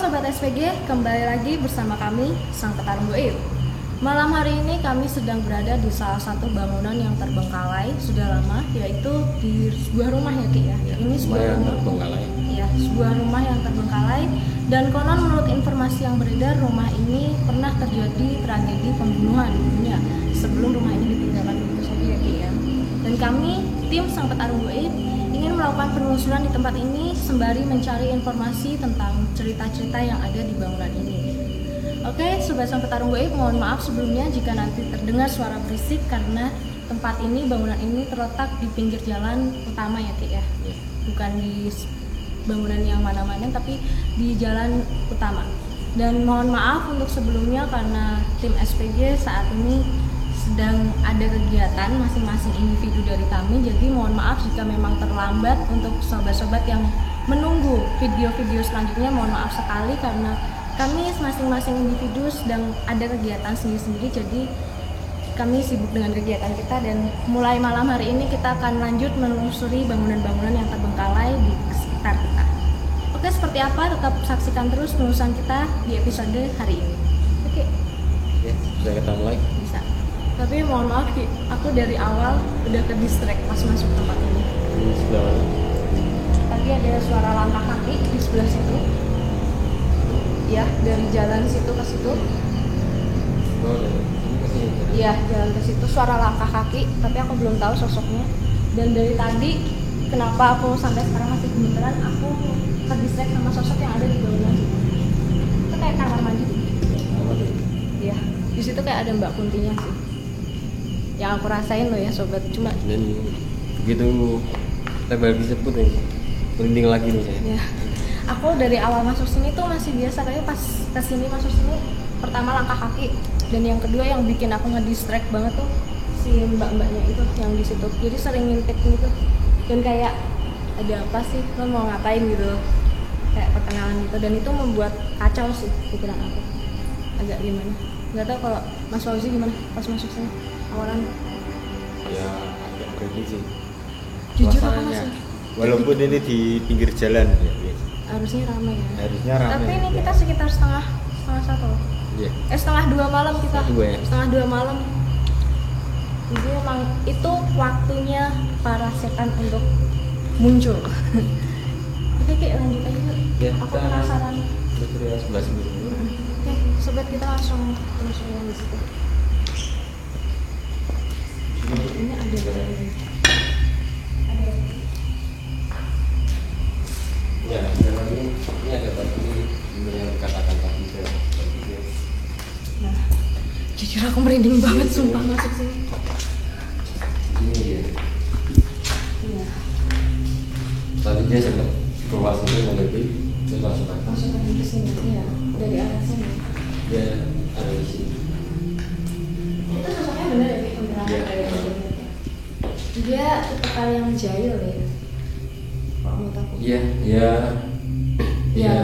Sobat SPG, kembali lagi bersama kami, Sang Petarung Goib. Malam hari ini kami sedang berada di salah satu bangunan yang terbengkalai sudah lama, yaitu di sebuah rumah ya Ki ya. Ini sebuah rumah yang terbengkalai. Ya, sebuah rumah yang terbengkalai dan konon menurut informasi yang beredar, rumah ini pernah terjadi tragedi pembunuhan dulunya sebelum rumah ini ditinggalkan begitu saja ya Ki ya. Dan kami, tim Sang Petarung Goib, ingin melakukan penelusuran di tempat ini sembari mencari informasi tentang cerita-cerita yang ada di bangunan ini. Oke, Sobat Sang Petarung Goib, mohon maaf sebelumnya jika nanti terdengar suara berisik karena tempat ini, bangunan ini terletak di pinggir jalan utama ya Ki ya. Bukan di bangunan yang mana-mana tapi di jalan utama. Dan mohon maaf untuk sebelumnya karena tim SPG saat ini sedang ada kegiatan masing-masing individu dari kami, jadi mohon maaf jika memang terlambat untuk sobat-sobat yang menunggu video-video selanjutnya. Mohon maaf sekali karena kami masing-masing individu sedang ada kegiatan sendiri-sendiri, jadi kami sibuk dengan kegiatan kita. Dan mulai malam hari ini kita akan lanjut menelusuri bangunan-bangunan yang terbengkalai di sekitar kita. Oke, seperti apa? Tetap saksikan terus penelusuran kita di episode hari ini. Oke. Ya, bisa kita mulai? Bisa. Tapi mohon maaf Ki, aku dari awal udah ke distract pas masuk tempat ini. Sebelah mana? Tadi ada suara langkah kaki di sebelah situ. Ya, dari jalan situ ke situ. Oh, ini ke sini. Iya, jalan ke situ suara langkah kaki, tapi aku belum tahu sosoknya. Dan dari tadi kenapa aku sampai sekarang masih gemeteran, aku terdistract sama sosok yang ada di bangunan situ. Itu kayak kamar mandi. Iya, di situ kayak ada Mbak Kuntinya sih. Yang aku rasain loh ya sobat, cuma Dan begitu tebal disebut nih, merinding lagi nih saya. ya, aku dari awal masuk sini tuh masih biasa, kayak pas kesini masuk sini pertama langkah kaki, dan yang kedua yang bikin aku ngedistract banget tuh si mbak-mbaknya itu yang di situ. Jadi sering ngintip gitu dan kayak ada apa sih, lo mau ngapain gitu, kayak perkenalan gitu, dan itu membuat kacau sih pikiran aku. Agak gimana? Nggak tahu kalau Mas Fauzi gimana pas masuk sini awalan. Ya, agak merinding sih. Jujur aku Suasananya. masih Walaupun ini di pinggir jalan ya, harusnya ramai ya. harusnya ramai. Tapi ini kita sekitar setengah satu. Iya. Setengah dua malam kita. Setengah dua ya? 1:30 malam. Jadi memang itu waktunya para setan untuk muncul. Oke, kayak lanjut aja yuk. Ya, Aku kita penasaran. Terus sebelah sini. Oke, sobat, kita langsung terus di situ. Ini ada Ya, karena ini ada tadi yang dikatakan tadi ya. Nah, jujur aku merinding banget sumpah masuk sini. Ini ya. Iya. Tadi dia sempat keluar sini mengerti, terus masuk lagi. Masuk lagi ke sini. Iya, dari arah sini. Dia ada di sini. Itu sosoknya bener ya, Ki? Beneran Iya. kayak gitu. Dia tipikal yang jahil ya. Kok menurut aku? Iya, ya. Iya.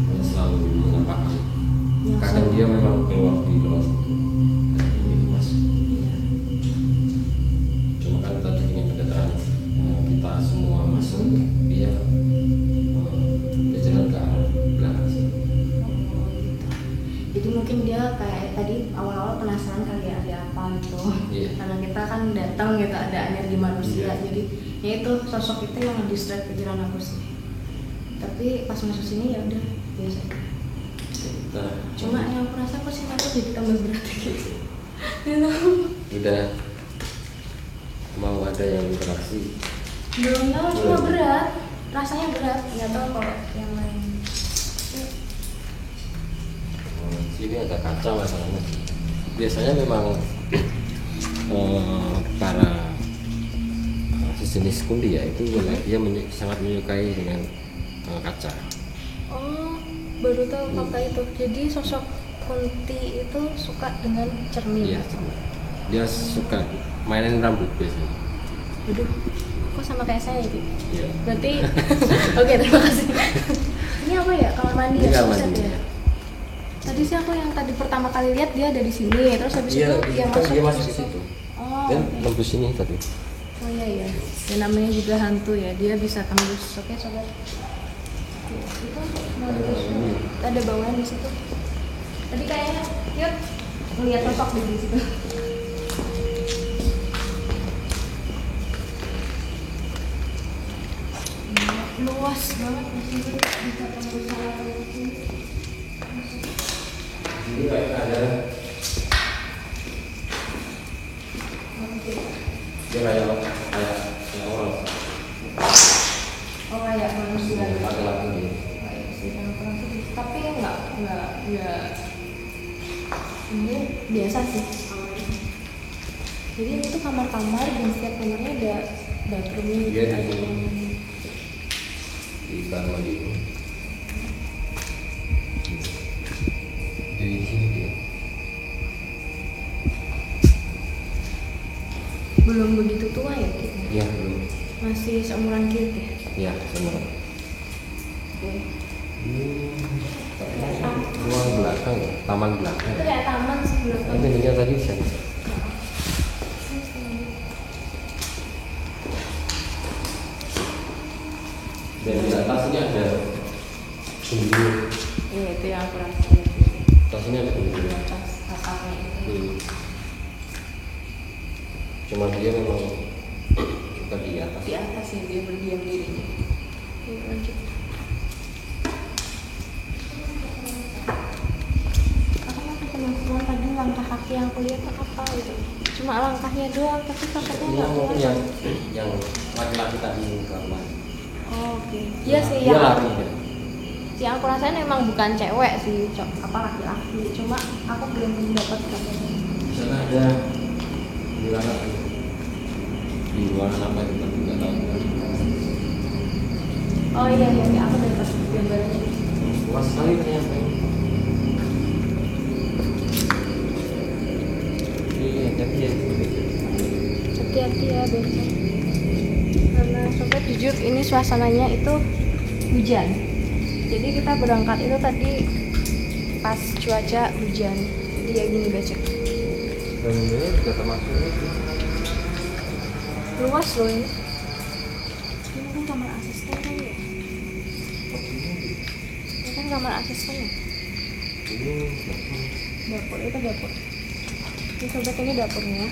Dia selalu menampakkan. Yang Kadang selalu- dia memang keluar di luar situ. Ini masuk. Iya. Cuma kan tadi dengan kedatangan kita semua masuk, dia jalan ke arah belakang sini. Jadi mungkin dia kayak tadi awal-awal penasaran kali ya ada apa gitu. Iya. Karena kita kan datang gitu, ada energi manusia. Iya. Jadi ya itu sosok itu yang nge-distract pikiran aku sih. Tapi pas masuk sini ya udah biasa. Kita Cuma yang aku rasa kok sih aku jadi tambah berat gitu. Gitu. udah mau ada yang interaksi. Belum tahu, cuma Belum. berat. Rasanya berat. Nggak tahu kalau yang lain. Sini ada kaca masalahnya. Biasanya memang para sejenis kundi ya itu dia sangat menyukai dengan kaca. Oh, baru tahu fakta itu. Jadi sosok Kunti itu suka dengan cermin. Iya, dia suka mainin rambut biasanya. Waduh, kok sama kayak saya gitu? Iya. Berarti, oke, terima kasih. Ini apa ya? Kamar mandi Ini ya? kamar Kloset mandi. ya? Tadi sih aku yang tadi pertama kali lihat dia ada di sini, terus habis Iya, itu dia kan masuk. dia masuk ke situ. Oh, Dan oke. tembus ini tadi. Oh iya ya. Ya namanya juga hantu ya, dia bisa tembus. Oke sobat. Itu ada bawaan di situ. Tadi kayaknya yuk ngeliat sosok di situ. Luas banget masih bisa pengusaha ini. Ini kayak ada dia kayak orang Oh kayak manusia. laki-laki gitu. Tapi enggak ini biasa sih. Jadi ini tuh kamar-kamar dan setiap kamarnya ada dapurnya gitu. Iya, di kamar mandi itu. Jadi di sini dia. Belum begitu tua ya Ki? Iya, belum. Masih seumuran Ki ya? Iya, semua. Oke. Ruang belakang ya, taman belakang. Itu kayak taman sih belakang. Ini pintunya tadi bisa. Dan di atas ini ada sumber. Iya itu yang aku rasain. Atas ini ada sumber. Di atas atapnya itu. Cuma dia memang suka di atas. Di atas ya dia berdiam diri. Yuk lanjut. Aku masih penasaran tadi langkah kaki yang aku lihat apa itu. Cuma langkahnya doang, tapi sosoknya Ini nggak yang kelihatan. yang laki-laki tadi kamar. Oh, oke. Iya sih Dia yang lari ya. yang aku rasain emang bukan cewek sih, apa laki-laki. Cuma aku belum dapat katanya. Di sana ada di mana di ruangan apa itu tapi nggak tahu. Oh iya, aku dapat gambarnya. Luas sekali ternyata. Iya, tapi ya. Hati-hati ya besok. Karena sobat jujur ini suasananya itu hujan. Jadi kita berangkat itu tadi pas cuaca hujan. Jadi ya gini becek. Dan ini juga termasuk itu. Luas loh ini. Ini kan kamar asisten kan ya? Ini kan kamar asisten ya? Ini Dapur, itu dapur. Ini sobat ini dapurnya.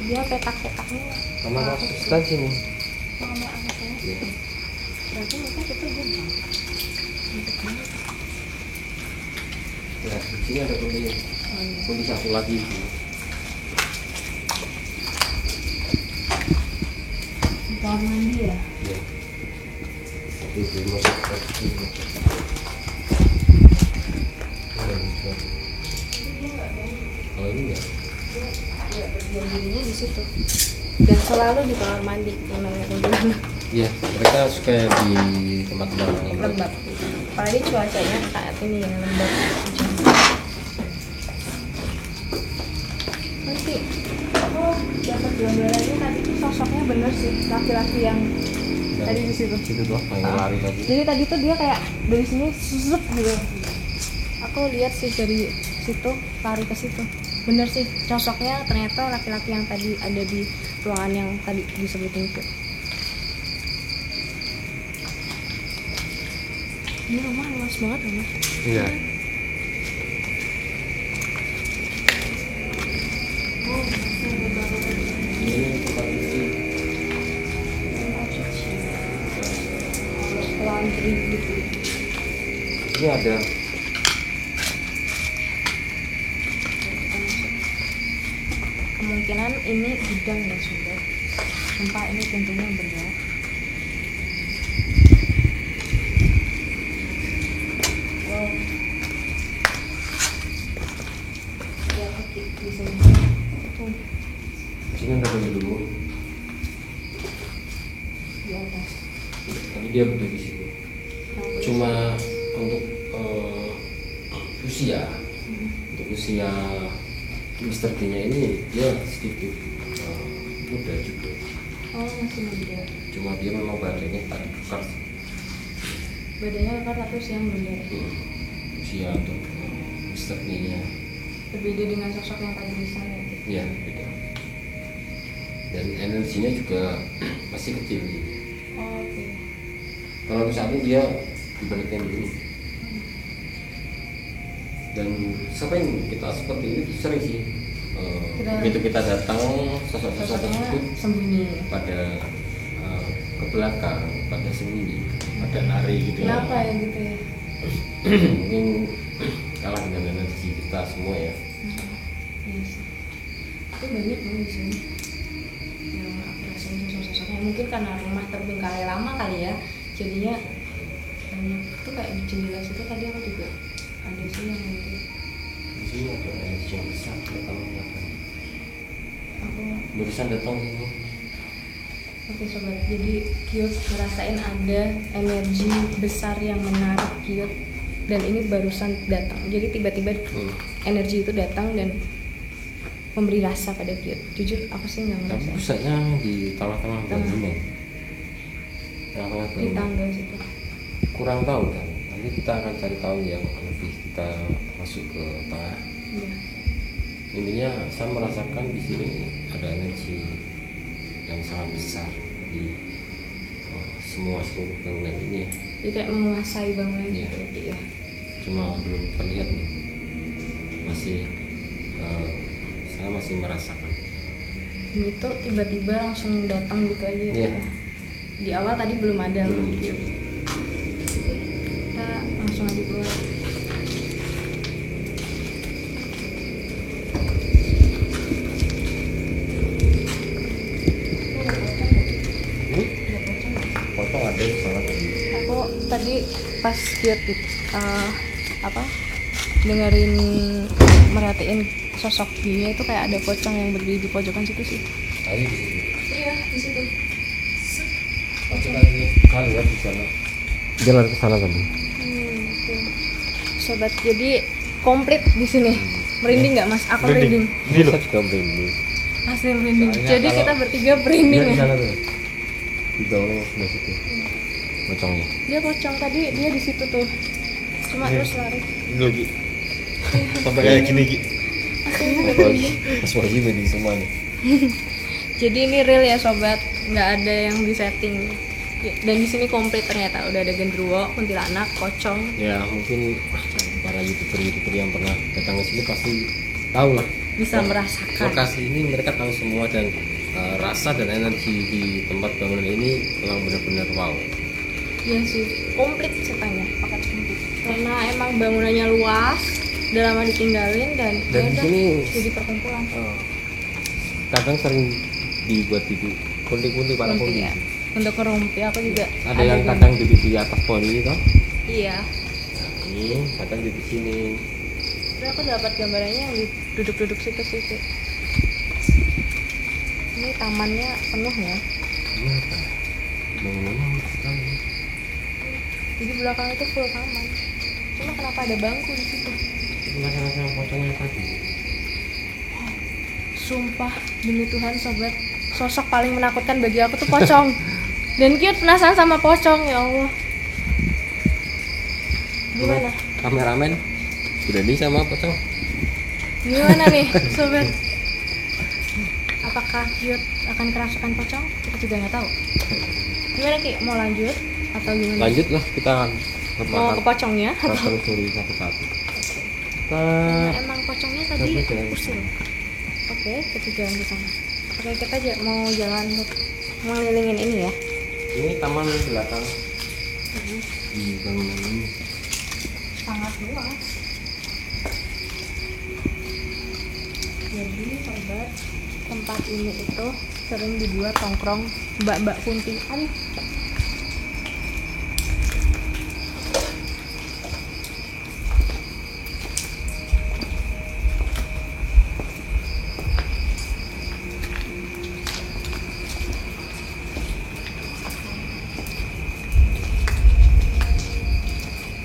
Dia petak-petaknya. kamar asisten sini. Kamar asisten. Iya. Berarti mereka itu gerbang. Ya, di sini ada kunci. Kunci satu lagi. Kamar mandi ya? Ya. Tapi belum masuk ke sini. Kalau ini ya. Ya, berdiam dirinya di situ. Dan selalu di kamar mandi namanya kuntilanak. Iya, mereka suka di tempat-tempat yang Lembab. Apalagi cuacanya saat ini ya lembab. Hujan. Nanti aku dapat gambarannya tadi tuh sosoknya bener sih laki-laki yang tadi di situ. Situ tuh apa yang lari tadi? Jadi tadi tuh dia kayak dari sini susut gitu. Aku lihat sih dari situ lari ke situ. Bener sih sosoknya ternyata laki-laki yang tadi ada di ruangan yang tadi disebutin itu. Ini rumah luas banget loh Mas. Iya. Oh, ada banget. Ini tempat cuci. Tempat cuci. Laundry gitu. Ini ada. Kemungkinan ini gudang ya sudah. Sumpah ini pintunya berat. Wow. Ya kaki di sini. Tuh Di sini ada kunci dulu. di atas. Tadi dia berdiri di situ. Cuma untuk usia, untuk usia Mr. D-nya ini dia sedikit muda juga. Oh masih muda. Cuma dia memang badannya tak tukar. Badannya kan terus yang muda. Usia untuk Mr. D-nya Berbeda dengan sosok yang tadi di sana. ya beda. Dan energinya juga masih kecil. Oke. Kalau misalnya dia dibalikkan begini. Dan siapa yang kita seperti ini sering sih. Begitu kita datang, sosok-sosok Sosoknya tersebut sembunyi. pada ke belakang, pada sembunyi, pada lari gitu ya. Kenapa ya gitu ya? Mungkin kalah dengan energi kita semua ya. Iya sih. Itu banyak loh di sini yang aku rasain sosok-sosoknya. Mungkin karena rumah terbengkalai lama kali ya, jadinya banyak. Itu kayak di jendela situ tadi aku juga ada sih yang gitu. Di sini ada energi yang besar, datang mengingatkan. Aku Barusan datang ini. oke sobat, jadi Kyut ngerasain ada energi besar yang menarik Kyut, dan ini barusan datang. Jadi tiba-tiba energi itu datang dan memberi rasa pada Kyut. Jujur aku sih nggak Tapi ngerasain pusatnya di tengah-tengah bangunan. Tengah-tengah di bangunan. tangga situ. Kurang tahu kan. Nanti kita akan cari tahu yang lebih, kita masuk ke tengah. Iya. Intinya saya merasakan di sini ada energi yang sangat besar di semua seluruh bangunan ini ya. Jadi kayak menguasai bangunan Iya. gitu ya. Cuma belum terlihat nih, masih saya masih merasakan. Dan itu tiba-tiba langsung datang gitu aja ya. Iya. Di awal tadi belum ada. Belum. Kita langsung aja keluar. Ini potong ada yang salah tadi. Aku tadi pas lihat dengerin merhatiin sosok dia itu kayak ada pocong yang berdiri di pojokan situ sih. Tadi di sini. Iya di situ. Pocong tadi kali ya di sana. Jalan ke sana tadi. Oke. Sobat, jadi komplit di sini. Merinding nggak mas? Aku merinding. Ini loh. Saya juga merinding. Asli merinding. Soalnya Jadi kalau- kita bertiga merinding Di ya. sana tuh. Di bawah sebelah situ. Pocongnya. Dia pocong tadi, dia di situ tuh. Cuma terus lari. Ini lagi sampai kayak gini Ki. Asli udah merinding. Mas Wahyu merinding semuanya. Jadi ini real ya sobat, nggak ada yang di setting. Ya, dan di sini komplit ternyata udah ada genderuwo, kuntilanak, pocong. Ya mungkin para youtuber yang pernah datang ke sini pasti tahu lah. Bisa merasakan. Lokasi ini mereka tahu semua, dan rasa dan energi di tempat bangunan ini memang benar-benar wow. Iya sih, komplit ceritanya, paket komplit. Karena emang bangunannya luas, udah lama ditinggalin dan Dan ya di udah, sini jadi perkumpulan. kadang sering dibuat di kunti-kunti para Rumpi kunti. ya. Untuk kerumpi aku juga Ada yang di- kadang duduk di atas pohon ini toh. Iya. Nah, ini kadang di sini. Terus aku dapat gambarannya yang di duduk-duduk situ sih. Ini tamannya penuh ya. Ini apa? Bangunannya sekali. Jadi belakang itu full taman. Cuma kenapa ada bangku di situ? Penasaran sama pocongnya tadi. Sumpah demi Tuhan sobat, sosok paling menakutkan bagi aku tuh pocong. Dan Kyut penasaran sama pocong, ya Allah. Gimana? Kameramen berani sama pocong? Gimana nih sobat? Apakah Kyut akan kerasukan pocong? Kita juga nggak tahu. Gimana Ki? Mau lanjut atau gimana? Lanjut lah, kita akan Mau ke pocongnya? kita telusuri satu-satu. Kita Nah, emang pocongnya tadi Kita jalan ke usil. Oke, kita jalan ke sana. Oke, kita mau jalan ngelilingin ini ya. ini taman belakang di bangunan ini. Sangat luas. Jadi sobat, tempat ini itu sering dibuat tongkrong mbak-mbak kunti. Aduh.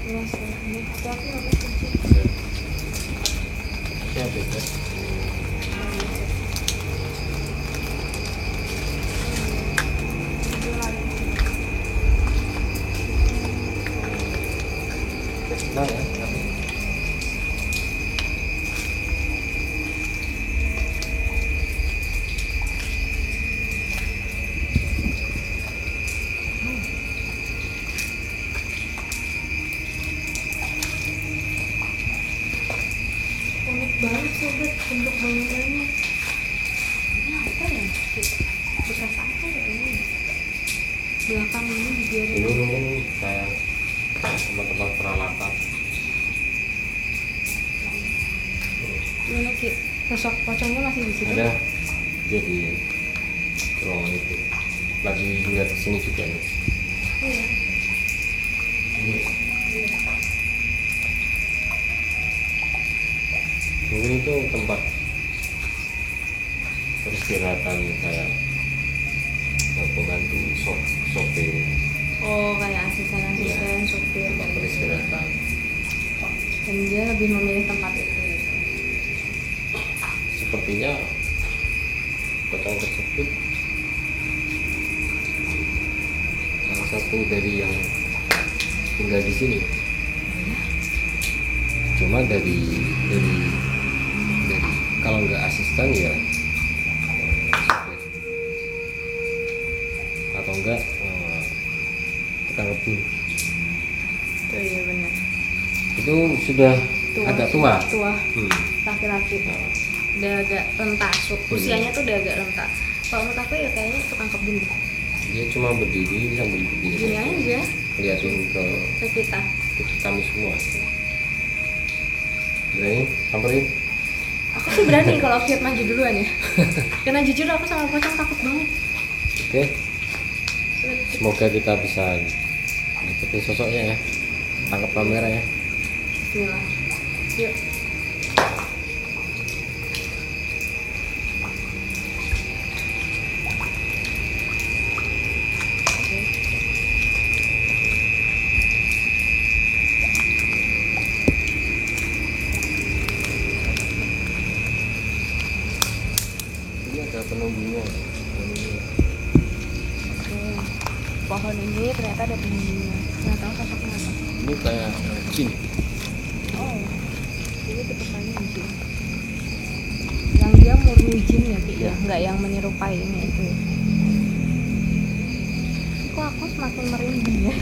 Luas ya. Ini hati-hati loh, Mas, kunci. Siapa itu? Nah, ya, tapi bentuk bangunannya. Ini apa ya? Bekas apa ya ini? Belakang ini dibiarin. Ini mungkin kayak tempat-tempat peralatan. Gimana Ki? Sosok pocongnya masih di situ? Ada jadi ruangan itu. Lagi lihat sini juga nih. Iya. Ini. Mungkin itu tempat peristirahatan kayak pembantu sopir, Oh, kayak asisten-asisten, Iya. supir tempat kayak gitu. peristirahatan. Dan dia lebih memilih tempat itu. Sepertinya pocong tersebut salah satu dari yang tinggal di sini. Cuma dari kalau nggak asisten ya sopir. Atau enggak tukang kebun. Tuh iya benar. Itu sudah agak tua. Tua, Hmm. laki-laki. Nah, Udah agak renta, usianya tuh udah agak renta. Kalau menurut aku ya kayaknya tukang kebun deh. dia cuma berdiri sambil begini Gini aja liatin ke ke kita. kami semua. Berani samperin. Aku sih berani kalau Kiat maju duluan ya. Karena jujur aku sama pocong takut banget. Oke, semoga kita bisa dapetin sosoknya ya. Tangkap kamera ya. Bismillah. Yuk. Ini ada penunggunya. Oke. Pohon ini ternyata ada penghuninya. Nggak tahu sosoknya apa. Ini kayak jin. Oh, ini tetepannya jin. Yang dia murni jin ya, Ki? Ya, nggak yang menyerupai ini itu ya. Kok aku semakin merinding ya?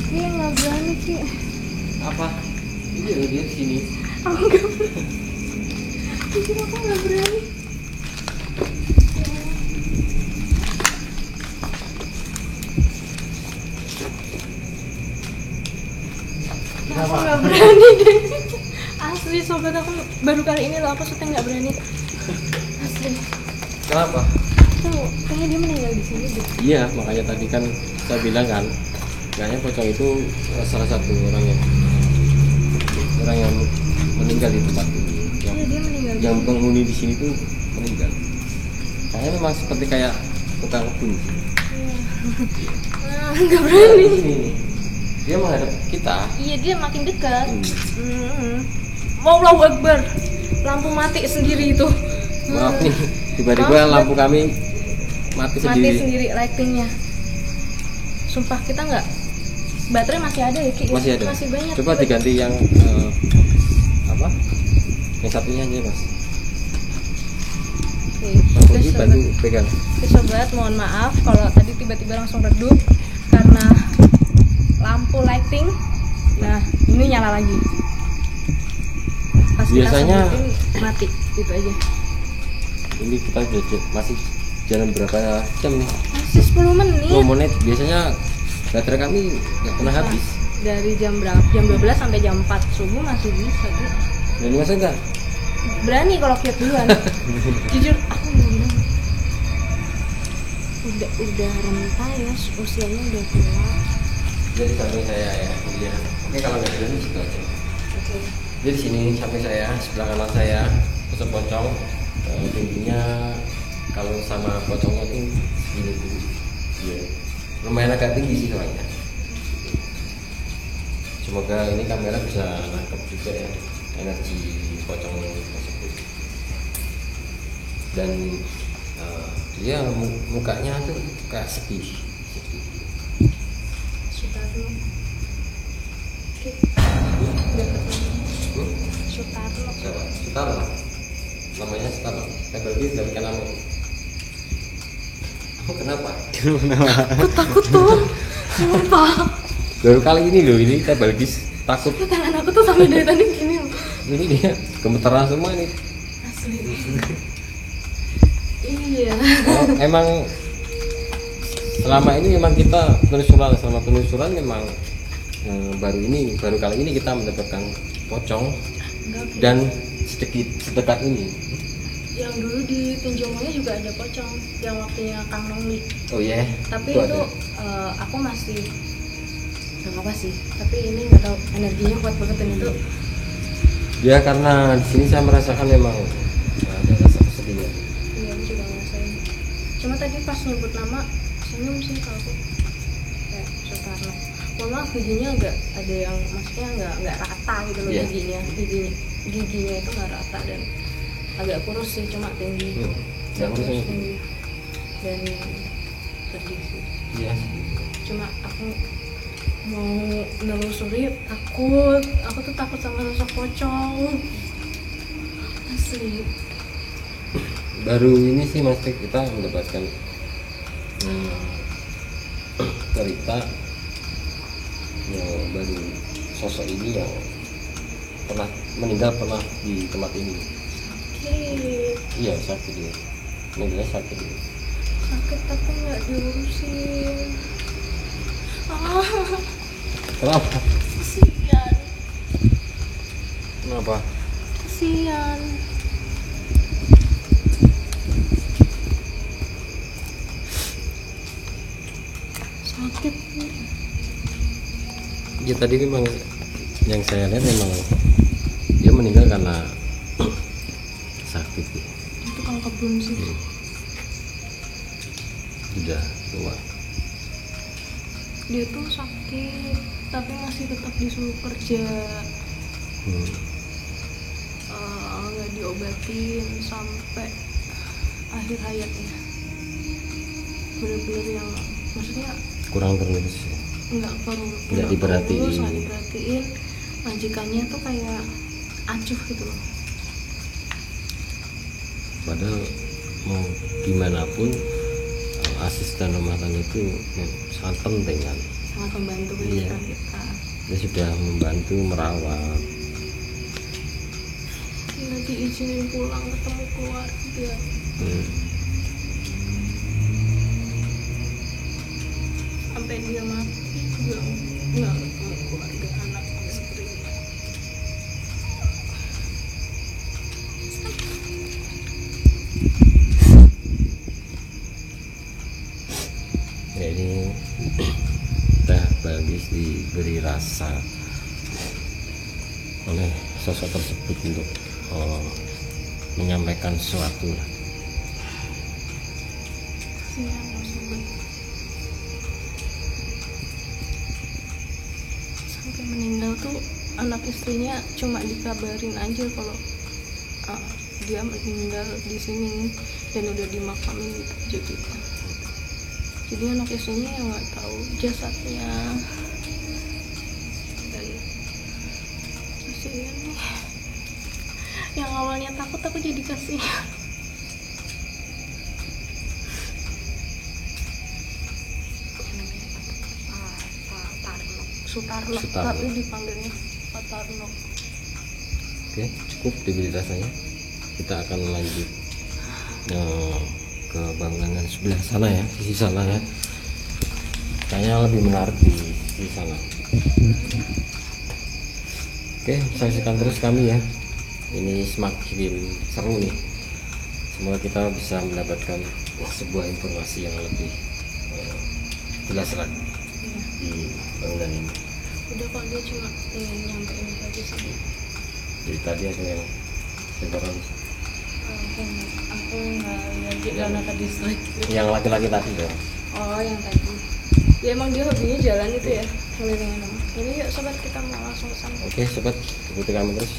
Dia nggak berani Ki. Apa? Ini loh dia di sini. Aku nggak berani. Jujur aku nggak berani. Aku nggak berani deh. Asli sobat, aku baru kali ini loh aku syuting nggak berani. Asli. Kenapa? Tuh, kayaknya dia meninggal di sini deh. Iya, makanya tadi kan saya bilang kan, kayaknya pocong itu salah satu orang yang meninggal di tempat ini. Yang, Iya, dia meninggal. yang penghuni di sini tuh meninggal. Kayaknya memang seperti kayak tukang kebun. Nggak berani. Ini nih, dia menghadap kita. Iya, dia makin dekat. Hmm. Allahu Akbar. Lampu mati sendiri itu. Maaf nih, tiba-tiba Maaf, lampu kami mati Mati sendiri. sendiri lightingnya. Sumpah kita nggak. Baterai masih ada ya Ki? Masih ada. Masih banyak. Coba diganti yang apa? Yang satunya aja mas. Oke, Mas oke, Bogi sobat. bantu pegang. Oke, sobat, mohon maaf kalau tadi tiba-tiba langsung redup karena lampu lighting. Nah, ini nyala lagi. Pas kita Biasanya- sebutin, mati, gitu aja. Ini kita masih jalan berapa jam nih? Masih 10 menit. 10 menit. Biasanya baterai kami nggak pernah Bisa. habis. Dari jam berapa? Jam 12 sampai jam 4 subuh masih bisa. Ki. Dan masa enggak? Berani kalau Kiat duluan. Jujur aku nggak berani. Udah renta ya, usianya udah tua. Jadi samping saya ya. Iya. Oke kalau nggak jalan di situ aja. Oke. Jadi di sini samping saya, sebelah kanan saya, tusuk pocong. Tingginya kalau sama pocongnya itu segini tuh. Iya. Lumayan agak tinggi sih soalnya. Semoga ini kamera bisa nangkep juga ya energi pocong tersebut. Dan dia mukanya tuh kayak sedih. Sutarno. Oke. Udah ketemu. Sutarno. Siapa? Sutarno. Namanya Sutarno. Saya berarti dari nama. Kenapa? Aku takut tuh. Sumpah. Baru kali ini loh, ini kita Balkis takut. Tangan aku tuh sampai dari tadi gini loh. Ini dia gemeteran semua ini. Asli. Iya. Oh, emang selama ini memang kita selama penelusuran memang baru kali ini kita mendapatkan pocong dan sedekat ini. Yang dulu di Tinjomongnya juga ada pocong yang waktunya Kang Nongli. Oh iya. Tapi itu aku masih nggak apa sih. Tapi ini nggak tahu energinya kuat banget dan itu. Ya karena di sini saya merasakan memang ada rasa kesedihan. Iya, aku juga ngerasain. Cuma tadi pas nyebut nama senyum sih kalau aku kayak Sutarno. Mohon maaf giginya agak ada yang maksudnya nggak rata gitu loh. Iya. giginya itu nggak rata dan agak kurus sih, cuma tinggi. Yang kurus Tinggi dan sedih sih. Iya. Cuma aku mau nelusuri takut. Aku tuh takut sama sosok pocong asli. Baru ini sih Mas Tek, kita mendapatkan cerita yang baru sosok ini yang pernah meninggal di tempat ini. Sakit. Iya sakit dia, meninggalnya sakit dia. Sakit tapi nggak diurusin. Kenapa? Kasian. Kenapa? Kasian. Sakit. Ya tadi memang yang saya lihat memang dia meninggal karena sakit ya. Itu kalau kebun sih. Sudah tua. Dia tuh sakit tapi masih tetap disuruh kerja. Nggak diobatin sampai akhir hayatnya. Bener-bener yang maksudnya Kurang terus ya. Nggak diperhatiin. Majikannya tuh kayak acuh gitu loh. Padahal mau gimana pun asisten rumah tangga itu sangat penting kan. Sangat membantu Iya. kita. Dia sudah membantu merawat. Nanti izinin pulang ketemu keluarga. Sampai dia mati juga nggak ketemu keluarga, anak istri. Jadi Teh Balkis diberi rasa oleh sosok tersebut untuk menyampaikan sesuatu. Kasihan loh sobat. Sampai meninggal tuh anak istrinya cuma dikabarin aja kalau dia meninggal di sini dan udah dimakamin gitu aja. Jadi anak istrinya yang nggak tahu jasadnya. Dan kasihan nih. Yang awalnya takut aku jadi kasihan. Sutarno, tapi dipanggilnya Pak Tarno. Oke, cukup diberi rasanya. Kita akan lanjut ke bangunan sebelah sana ya, sisi sana ya. Kayaknya lebih menarik di sisi sana. Oke, saksikan terus kami ya. Ini semakin seru nih. Semoga kita bisa mendapatkan sebuah informasi yang lebih jelas lagi di bangunan ini. Udah kok, dia cuma ingin nyampein aja sih. Jadi tadi ada yang sebaran Aku nggak lihat karena ke distrik. yang laki-laki tadi dong. Oh, yang tadi. Ya emang dia hobinya jalan itu ya, kelilingin. Jadi yuk sobat, kita mau langsung ke sana. Oke sobat, ikuti kami terus.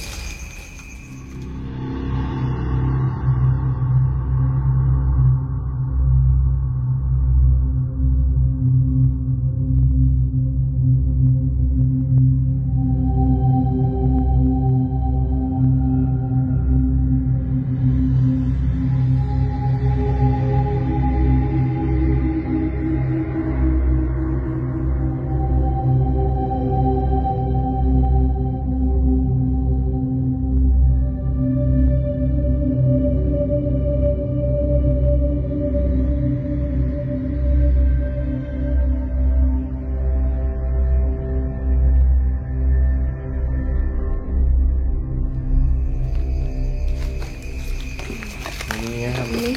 Ya, Ini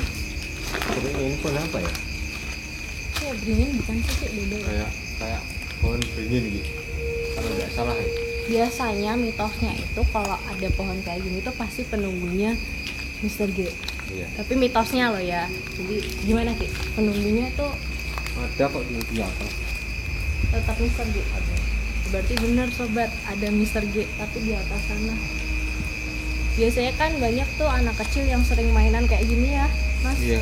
ini pohon apa ya? kayak beringin bukan sih Ki? Beda ya? Kayak pohon beringin gitu. Kalau nggak salah ya. Biasanya mitosnya itu kalau ada pohon kayak gini tuh pasti penunggunya Mr. G. Iya. Tapi mitosnya loh ya. Jadi gimana Ki? Penunggunya tuh Ada kok di atas. tetap Mr. G. Berarti bener sobat, ada Mr. G tapi di atas sana. Biasanya kan banyak tuh anak kecil yang sering mainan kayak gini ya, Mas. Iya.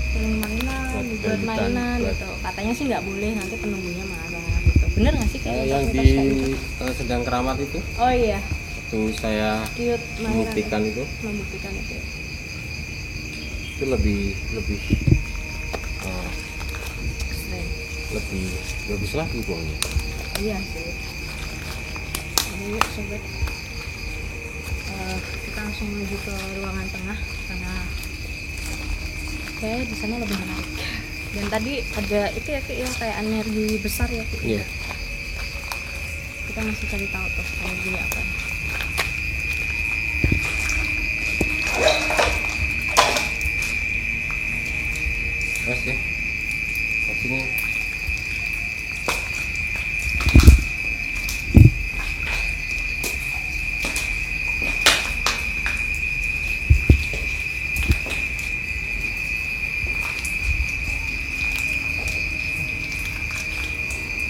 Sering mainan, Buat dibuat dangdutan, mainan buat- gitu. Katanya sih nggak boleh, nanti penunggunya marah gitu. Bener nggak sih kayak Yang mitos-mitos di kayak gitu? sedang keramat itu, Oh iya, waktu saya cute mainan. membuktikan itu Membuktikan itu. lebih Keren. lebih bagus lagi pohonnya. Iya sih. Ini yuk sobat. Kita langsung menuju ke ruangan tengah karena kayak di sana lebih menarik. Dan tadi ada itu ya Ki, yang kayak energi besar ya Ki. Iya. Kita masih cari tahu tuh energinya apa. Terus ya. Ke sini.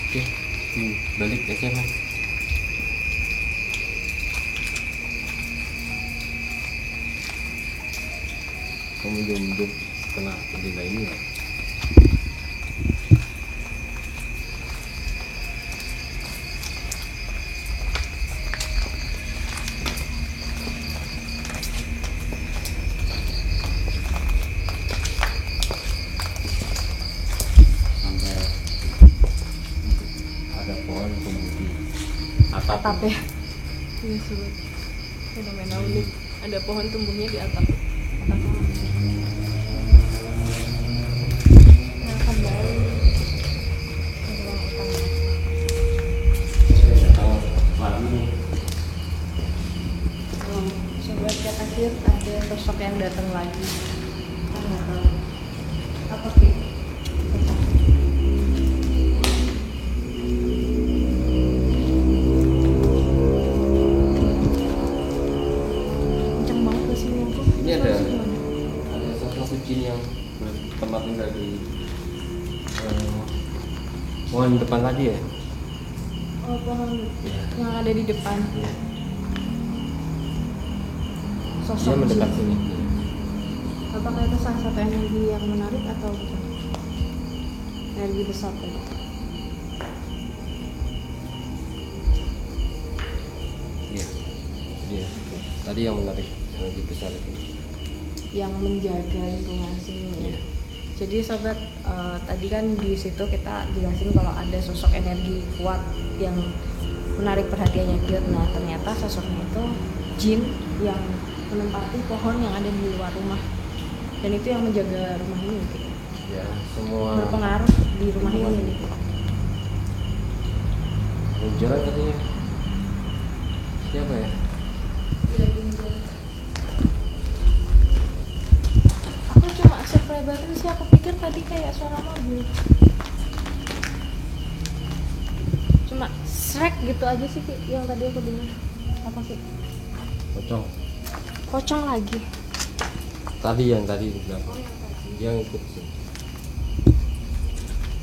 Oke, balik aja mas. Kamu belum kena jendela ini ya? Sampai ada pohon tumbuh di atap. Atap ya. Ini sobat. Fenomena unik. Ada pohon tumbuhnya di atap. Atap. Nah, kembali ke ruang utama. Datang lagi nih. Sobat kata akhir ada sosok yang datang lagi. Kita nggak tahu apa sih. Kenceng banget kesini aku. Ini ada Terus gimana? salah satu jin yang bertempat tinggal di pohon depan tadi ya. Oh, pohon Iya. yang ada di depan. Iya. Dia Sosok mendekat jin. sini. Apakah itu salah satu energi yang menarik atau bukan? Energi besar tadi. Iya. Iya. Tadi yang menarik yang lebih besar itu. Yang menjaga lingkungan sini. Iya. Jadi sobat, tadi kan di situ kita jelasin kalau ada sosok energi kuat yang menarik perhatiannya Kiot. Nah ternyata sosoknya itu jin yang menempati pohon yang ada di luar rumah. Dan itu yang menjaga rumah ini Ki. Ya, semua Berpengaruh di rumah ini. jalan katanya. Siapa ya? Aku cuma surprise sih, aku pikir tadi kayak suara mobil. Cuma srek gitu aja sih Ki, yang tadi aku dengar. Apa sih? Pocong. Pocong lagi. Tadi yang tadi di belakang. Dia ngikut sih.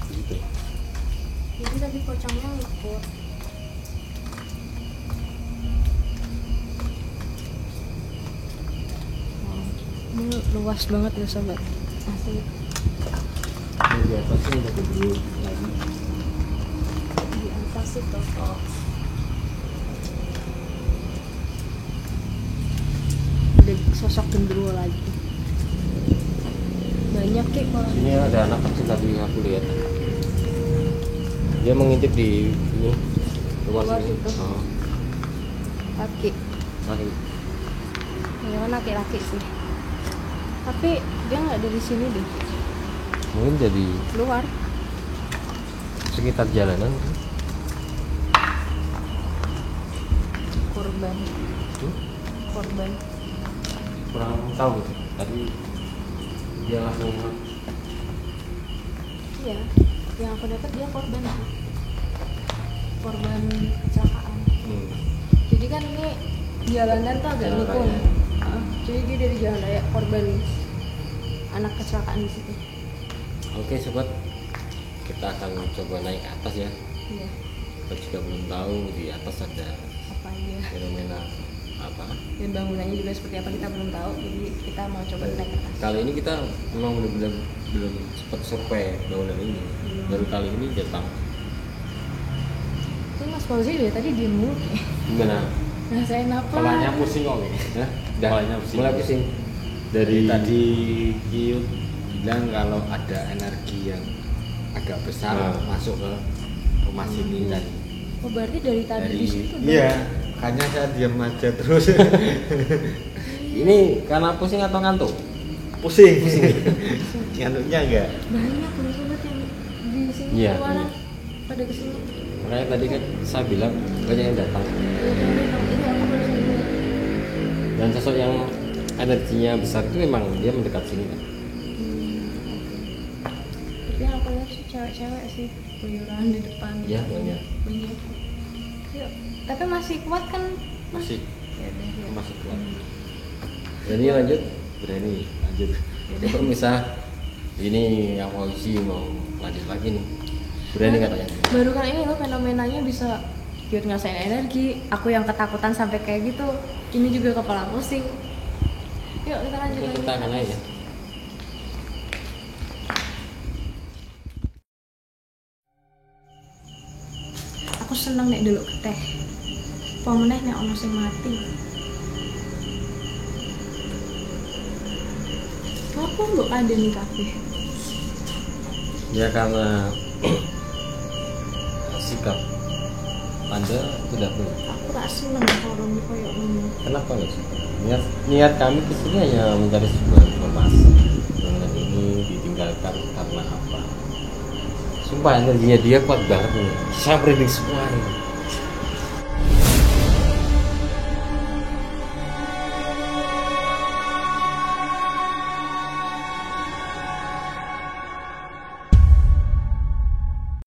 Gitu. Jadi tadi pocongnya ngikut. Ini luas banget ya sobat. Asli. Ini di atasnya udah gede lagi. Di atas itu. Oh. Ada sosok genderuwo lagi. Banyak Ki kalau Ini ada anak kecil tadi aku lihat. Dia mengintip di ini luar Luar sini. situ. Oh. laki. Lari. Ya kan laki-laki sih. Tapi dia nggak dari sini deh. Mungkin jadi Luar. sekitar jalanan. Korban. Hmm? Korban. Kurang tahu gitu. Tadi dia langsung Iya, yang aku dapat dia korban kecelakaan. Jadi kan ini jalanan tuh agak Jalan nikung. raya. Jadi dia dari jalan raya korban anak kecelakaan di situ. Oke sobat, kita akan coba naik ke atas ya. Iya. Kita juga belum tahu di atas ada Apa aja? fenomena apa. Dan bangunannya juga seperti apa kita belum tahu. Jadi kita mau coba naik ke atas. Kali ini kita memang benar-benar belum sempat survei bangunan ini. Baru kali ini datang. Ini Mas Fauzi dari tadi diem mulu. Gimana? Rasain apa? Kepalanya pusing kok. Hah? Dah, Kepalanya pusing. mulai pusing. Dari tadi Kiut bilang kalau ada energi yang agak besar Nah. masuk ke rumah sini tadi. Oh berarti dari tadi di situ. Iya, makanya saya diam aja terus. Ini karena pusing atau ngantuk? pusing. Ngantuknya enggak. Banyak loh sobat yang di sini Iya, keluaran iya. pada kesini. Makanya tadi kan saya bilang banyak yang datang. Ini aku baru sadar. Dan sosok yang energinya besar itu memang dia mendekat sini kan. Tapi yang aku lihat sih cewek-cewek sih keluyuran di depan. Iya, banyak. Banyak. Yuk, tapi masih kuat kan? Masih Ya udah, ya. masih kuat. Jadi lanjut. Berani lanjut. Kalau misal ini yang polisi mau lanjut lagi nih, berani katanya. Baru kali ini loh fenomenanya bisa biar ngerasain energi. Aku yang ketakutan sampai kayak gitu. Ini juga kepala pusing. Yuk kita lanjut Oke, lagi. kita akan naik ya. Aku seneng nek dulu ke teh. Pemeneh nek ono sing mati. Apa mbok kandhani kabeh? Ya karena sikap Anda tidak boleh. Aku tak seneng kalau koyo ngono. Kenapa nggak suka? Niat kami kesini hanya mencari sebuah informasi. Bangunan ini ditinggalkan karena apa? Sumpah energinya dia kuat banget nih. Saya merinding semua ini.